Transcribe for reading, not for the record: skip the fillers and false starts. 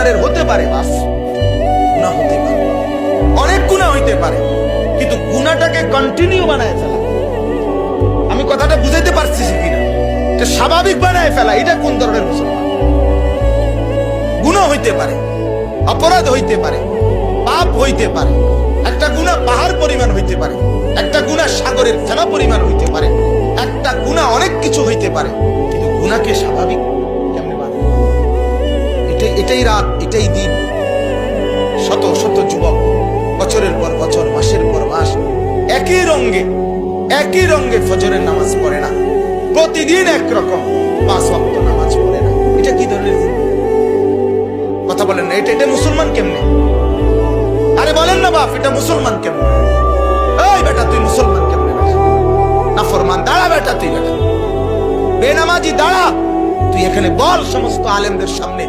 স্তরের হতে পারে, বাস গুনাহ হতে পারে, অনেক গুনাহ হইতে পারে, কিন্তু গুনাহটাকে কন্টিনিউ বানায় ফেলা, আমি কথাটা বুঝাইতে পারছি কিনা, এটা স্বাভাবিক বানায় ফেলা, এটা কোন ধরনের মুসলমান? গুনাহ হইতে পারে, অপরাধ হইতে পারে, পাপ হইতে পারে, একটা গুনাহ পাহাড় পরিমাণ হইতে পারে, একটা গুনাহ সাগরের ফেনা পরিমাণ হইতে পারে, একটা গুনাহ অনেক কিছু হইতে পারে, কিন্তু গুনাহকে স্বাভাবিক কেমনে বানায়? এটাই রাত, এটাই দিন। শত শত যুবক বছরের পর বছর, মাসের পর মাস একই রঙে ফজরের নামাজ পড়ে না, প্রতিদিন একরকম 5 ওয়াক্ত নামাজ পড়ে না। এটা কি ধরনের কথা বলেন না? এটা মুসলমান কেমনে? আরে বলেন না বাপ, এটা মুসলমান কেমনে? এই বেটা, তুই মুসলমান কেমনে বেটা? নাফরমান, দাঁড়া বেটা, তুই বেটা বেনামাজি দাঁড়া, তুই এখানে বল সমস্ত আলেমদের সামনে